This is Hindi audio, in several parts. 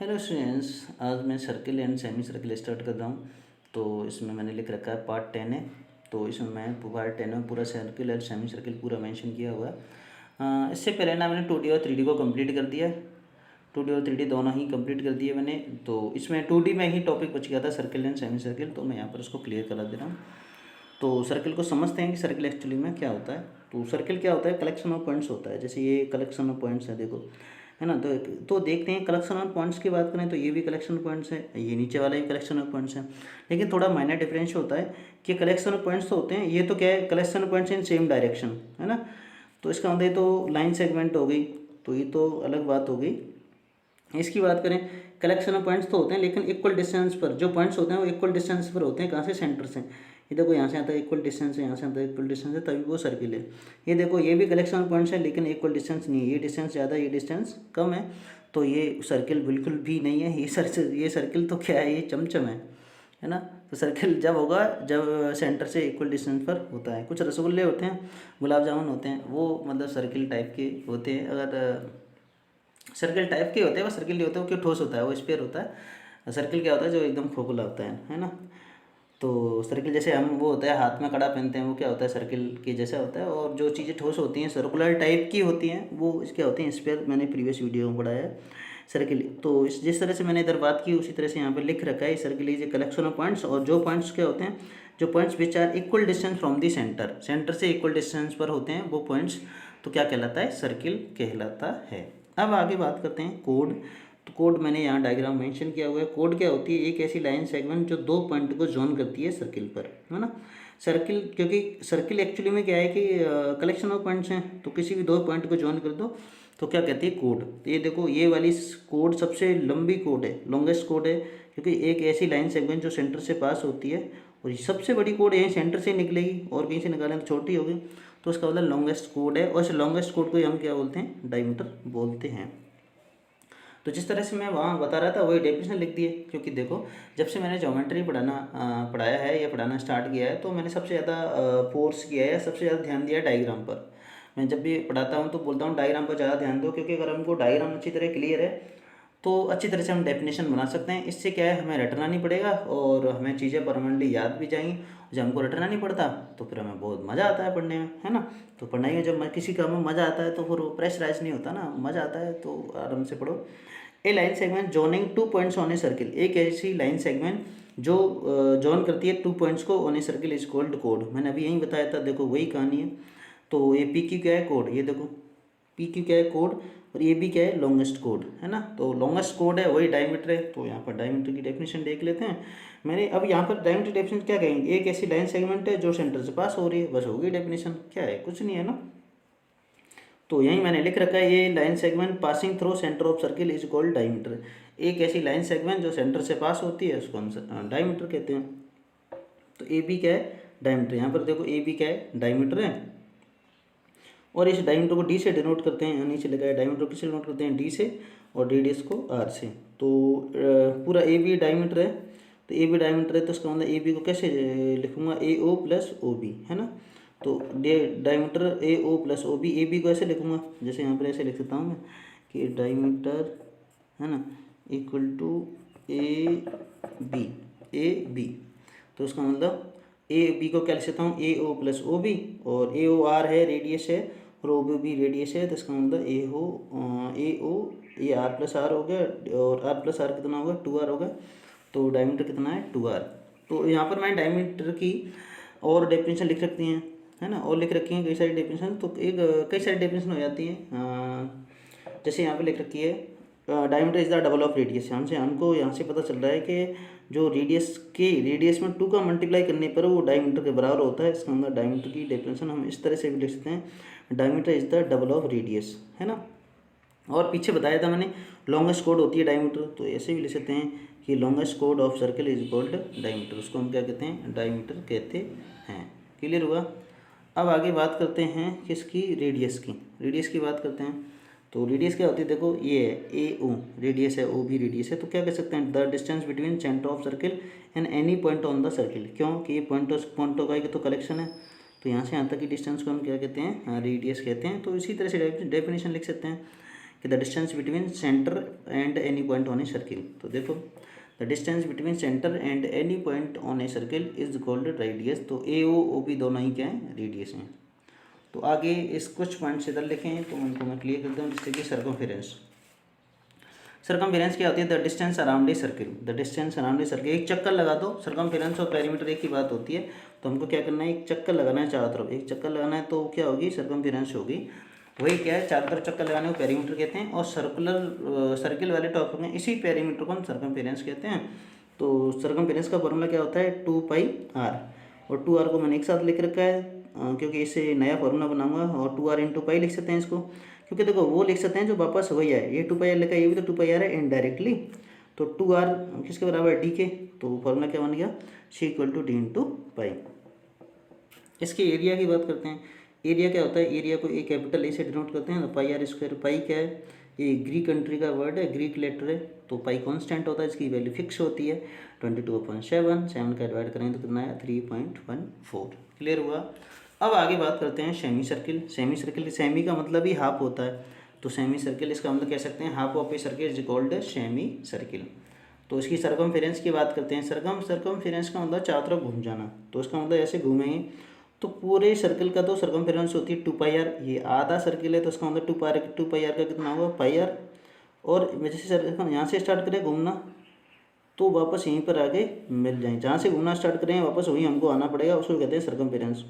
हेलो स्टूडेंट्स, आज मैं circle and semi circle start कर रहा हूँ। तो इसमें मैंने लिख रखा है पार्ट 10 है। तो इसमें मैं पार्ट 10 में पूरा सर्किल और सेमी सर्किल पूरा मेंशन किया हुआ है। इससे पहले ना मैंने 2D और 3D को कंप्लीट कर दिया है। 2D और 3D दोनों ही कंप्लीट कर दिए मैंने। तो इसमें 2D में ही टॉपिक बच गया था सर्किल एंड सेमी सर्किल, तो मैं यहाँ पर इसको क्लियर करा दे रहा हूँ। तो सर्किल को समझते हैं कि सर्किल एक्चुअली में क्या होता है। तो सर्किल क्या होता है, कलेक्शन ऑफ पॉइंट्स होता है। जैसे ये कलेक्शन ऑफ पॉइंट्स है, देखो, है ना। तो देखते हैं कलेक्शन ऑफ पॉइंट्स की बात करें तो ये भी कलेक्शन ऑफ पॉइंट्स है, ये नीचे वाला भी कलेक्शन ऑफ पॉइंट्स है। लेकिन थोड़ा माइनर डिफरेंस होता है कि कलेक्शन ऑफ पॉइंट्स तो होते हैं, ये तो क्या है, collection of points in same direction, है ना। तो इसका मतलब ये तो लाइन सेगमेंट हो गई, तो ये तो अलग बात हो गई। इसकी बात करें, कलेक्शन ऑफ पॉइंट्स तो होते हैं लेकिन इक्वल डिस्टेंस पर जो पॉइंट्स होते हैं वो इक्वल डिस्टेंस पर होते हैं। कहाँ से? सेंटर से। ये देखो यहाँ से आता है इक्वल डिस्टेंस है, यहाँ से आता है इक्वल डिस्टेंस है, तभी वो सर्किल है। ये देखो ये भी कलेक्शन ऑफ पॉइंट्स है लेकिन इक्वल डिस्टेंस नहीं है, ये डिस्टेंस ज़्यादा ये डिस्टेंस कम है। तो ये सर्किल बिल्कुल भी नहीं है। ये सर्किल तो क्या है, ये चमचम है ना। तो सर्किल जब होगा जब सेंटर से इक्वल डिस्टेंस पर होता है। कुछ रसगुल्ले होते हैं, गुलाब जामुन होते हैं, वो मतलब सर्किल टाइप के होते हैं। अगर सर्किल टाइप के होते हैं, वो सर्किल नहीं होता, वो क्यों ठोस होता है, वो स्फीयर होता है। सर्किल क्या होता है, जो एकदम खोखला होता है ना। तो सर्किल जैसे हम वो होता है हाथ में कड़ा पहनते हैं, वो क्या होता है, सर्किल के जैसा होता है। और जो चीज़ें ठोस होती हैं सर्कुलर टाइप की होती हैं वो क्या होती हैं, स्फीयर। मैंने प्रीवियस वीडियो में पढ़ाया है सर्किल। तो इस जिस तरह से मैंने इधर बात की उसी तरह से यहाँ पर लिख रखा है, circle is a collection of points. और जो पॉइंट्स क्या होते हैं, जो points which are equal distance from the center, center से इक्वल डिस्टेंस पर होते हैं वो पॉइंट्स, तो क्या कहलाता है, सर्किल कहलाता है। अब आगे बात करते हैं कोड। तो कोड मैंने यहाँ डायग्राम मेंशन किया हुआ है। कोड क्या होती है, एक ऐसी लाइन सेगमेंट जो दो पॉइंट को जोन करती है सर्किल पर, है ना। सर्किल, क्योंकि सर्किल एक्चुअली में क्या है कि कलेक्शन ऑफ पॉइंट्स हैं, तो किसी भी दो पॉइंट को जोन कर दो तो क्या कहती है, कोड। तो ये देखो ये वाली कोड सबसे लंबी कोड है, लॉन्गेस्ट कोड है, क्योंकि एक ऐसी लाइन सेगमेंट जो सेंटर से पास होती है, और ये सबसे बड़ी कोड यहीं सेंटर से निकलेगी, और कहीं से निकालें तो छोटी होगी। तो उसका मतलब लॉन्गेस्ट कोड है, और इस लॉन्गेस्ट कोड को हम क्या बोलते हैं, डायमीटर बोलते हैं। तो जिस तरह से मैं वहाँ बता रहा था वही डेफिनेशन लिख दी है। क्योंकि देखो जब से मैंने ज्योमेट्री पढ़ाया है या पढ़ाना स्टार्ट किया है, तो मैंने सबसे ज़्यादा फोर्स किया है, सबसे ज़्यादा ध्यान दिया है डायग्राम पर। मैं जब भी पढ़ाता हूँ तो बोलता हूँ डायग्राम पर ज़्यादा ध्यान दो, क्योंकि अगर हमको डायग्राम अच्छी तरह क्लियर है तो अच्छी तरह से हम डेफिनेशन बना सकते हैं। इससे क्या है, हमें रटना नहीं पड़ेगा और हमें चीज़ें परमानेंटली याद भी जाएंगी। जब हमको रटना नहीं पड़ता तो फिर हमें बहुत मज़ा आता है पढ़ने में, है ना। तो पढ़ाई में जब किसी काम में मज़ा आता है तो फिर वो प्रेशराइज नहीं होता ना, मज़ा आता है तो आराम से पढ़ो। A line segment joining two points on a circle, एक ऐसी लाइन सेगमेंट जो जॉन करती है टू पॉइंट्स को on a circle is called कोड। मैंने अभी यही बताया था, देखो वही कहानी है। तो ये पी क्यू क्या है, कोड। ये देखो पी क्यू क्या है, कोड। और ये भी क्या है, लॉन्गेस्ट कोड, है ना। तो लॉन्गेस्ट कोड है वही डायमीटर है। तो यहाँ पर डायमीटर की डेफिनेशन देख लेते हैं। मैंने अब यहाँ पर डायमीटर डेफिनेशन क्या कहेंगे, एक ऐसी लाइन सेगमेंट है जो सेंटर से पास हो रही है, बस होगी डेफिनेशन। क्या है, कुछ नहीं है ना। तो यही मैंने लिख रखा है, ये line segment passing through centre of circle is called diameter. एक ऐसी लाइन सेगमेंट जो सेंटर से पास होती है उसको हम डायमीटर कहते हैं। तो ए बी क्या है, डायमीटर। यहाँ पर देखो ए बी क्या है, डायमीटर है। और इस डायमीटर को डी से डिनोट करते हैं, नीचे लिखा है डायमीटर किससे डिनोट करते हैं, डी से, और रेडियस को आर से। तो पूरा ए बी डायमीटर है। तो ए बी डायमीटर है तो उसका मतलब ए बी को कैसे लिखूंगा, ए ओ प्लस ओ बी, है ना। तो diameter A O plus O B, A B को ऐसे लिखूंगा, जैसे यहाँ पर ऐसे लिख सकता हूँ मैं कि डायमीटर, है ना, equal to A B, A B. तो उसका मतलब ए बी को क्या लिख सकता हूँ, ए ओ प्लस ओ बी, और ए ओ आर है, रेडियस है, और ओ बी रेडियस है। तो इसका मतलब ए ओ ये आर प्लस आर हो गया, और आर प्लस आर कितना होगा, 2r होगा। तो डायमीटर कितना है, 2r। तो यहाँ पर मैं डायमीटर की और डेफिनेशन लिख सकती हैं, है ना, और लिख रखी हैं कई सारी डेफिनेशन। तो कई सारी डेफिनेशन हो जाती हैं। जैसे यहाँ पे लिख रखी है diameter is the double of radius. हमको यहाँ से पता चल रहा है कि जो रेडियस में 2 का मल्टीप्लाई करने पर वो डायमीटर के बराबर होता है। इसका मतलब डायमीटर की डेफिनेशन हम इस तरह से भी लिख सकते हैं, diameter is the double of radius, है ना। और पीछे बताया था मैंने लॉन्गेस्ट कोड होती है डायमीटर, तो ऐसे भी लिख सकते हैं कि longest code of circle is called diameter. उसको हम क्या कहते हैं, डायमीटर कहते हैं। क्लियर हुआ। अब आगे बात करते हैं किसकी, रेडियस की। रेडियस की बात करते हैं। तो रेडियस क्या होती है, देखो ये है ए ओ रेडियस है, ओ भी रेडियस है। तो क्या कह सकते हैं, the distance between centre of circle and any point on the circle. क्यों कि ये पॉइंटों का ही तो कलेक्शन है। तो यहाँ से यहाँ तक की डिस्टेंस को हम क्या कहते हैं, रेडियस कहते हैं। तो इसी तरह से डेफिनेशन लिख सकते हैं कि the distance between centre and any point on a circle. तो देखो the distance between centre and any point on a circle is called radius. तो ए ओ बी दोनों ही क्या हैं, रेडियस हैं। तो आगे इस कुछ पॉइंट्स इधर लिखें तो उनको मैं क्लियर करता हूँ। जैसे कि सर्कमफेरेंस, सर्कमफेरेंस क्या होती है, the distance around a circle, the distance around a circle. एक चक्कर लगा दो, सर्कमफेरेंस और पेरीमीटर एक ही बात होती है। तो हमको क्या करना है, एक चक्कर लगाना है चारों तरफ, एक चक्कर लगाना है तो क्या होगी, सर्कमफेरेंस होगी। वही क्या है, चारों तरफ चक्कर लगाने को पेरीमीटर कहते हैं, और सर्किल वाले टॉपिक में इसी पेरीमीटर को हम सर्कमफेरेंस कहते हैं। तो सर्कमफेरेंस का फॉर्मूला क्या होता है, 2πr, और 2r को मैंने एक साथ लिख रखा है क्योंकि इससे नया फॉर्मूला बनाऊंगा, और 2r × पाई लिख सकते हैं इसको, क्योंकि देखो वो लिख सकते हैं जो वापस वही है, ये 2πr लिखा है, ये भी तो 2πr है इनडायरेक्टली। तो 2r किसके बराबर है, डी के। तो फॉर्मूला क्या बन गया, c = d × पाई। इसके एरिया की बात करते हैं। एरिया क्या होता है, एरिया को ए कैपिटल ए से डिनोट करते हैं। तो πr², पाई क्या है, ये ग्रीक कंट्री का वर्ड है, ग्रीक लेटर है। तो पाई कांस्टेंट होता है, इसकी वैल्यू फिक्स होती है 22/7, 7 का डिवाइड करेंगे तो कितना है 3.14। क्लियर हुआ। अब आगे बात करते हैं semi circle. Semi circle, semi का मतलब ही हाफ होता है, तो सेमी सर्किल इसका मतलब कह सकते हैं half of A circle is called semi circle. तो इसकी सर्कमफेरेंस की बात करते हैं। सर्कमफेरेंस का मतलब चारों तरफ घूम जाना, तो इसका मतलब ऐसे घूमेंगे तो पूरे सर्किल का तो सर्कमफेरेंस होती है 2πr। ये आधा सर्किल है तो इसका मतलब 2πr का कितना होगा, πr। और जैसे सर्किल यहाँ से स्टार्ट करें घूमना तो वापस यहीं पर आके मिल जाए, जहाँ से घूमना स्टार्ट करें वापस वहीं हमको आना पड़ेगा, उसको कहते हैं सर्कमफेरेंस।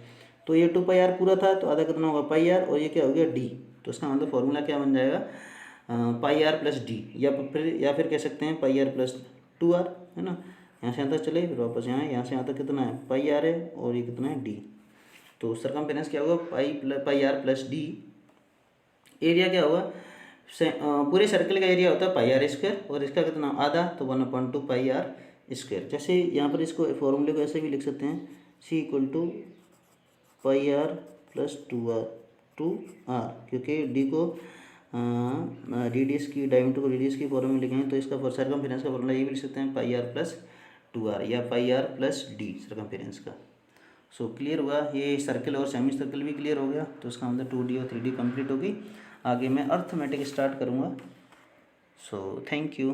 तो ये 2πr पूरा था तो आधा कितना होगा, πr, और ये क्या हो गया, d। तो इसका मतलब फॉर्मूला क्या बन जाएगा, πr + d, या फिर कह सकते हैं πr + 2r, है ना। यहाँ से यहाँ तक चले फिर वापस यहाँ से यहाँ तक कितना है, πr है, और ये कितना है, d। तो सर्कमफेरेंस क्या होगा, πr + d। एरिया क्या होगा, पूरे सर्किल का एरिया होता है πr², और इसका कितना आधा, तो 1/2 πr²। जैसे यहाँ पर इसको फॉर्मूले को ऐसे भी लिख सकते हैं, c = πr + 2r, क्योंकि d को रेडियस की, डायमीटर को रेडियस की फॉर्म में लिखेंगे तो इसका सर्कमफेरेंस का फॉर्मूला ये भी लिख सकते हैं πr + 2r या πr + d सर्कमफेरेंस का। सो क्लियर हुआ, ये सर्किल और सेमी सर्किल भी क्लियर हो गया। तो इसका मतलब 2D और 3D कंप्लीट होगी। आगे मैं अर्थमेटिक स्टार्ट करूँगा। So thank you.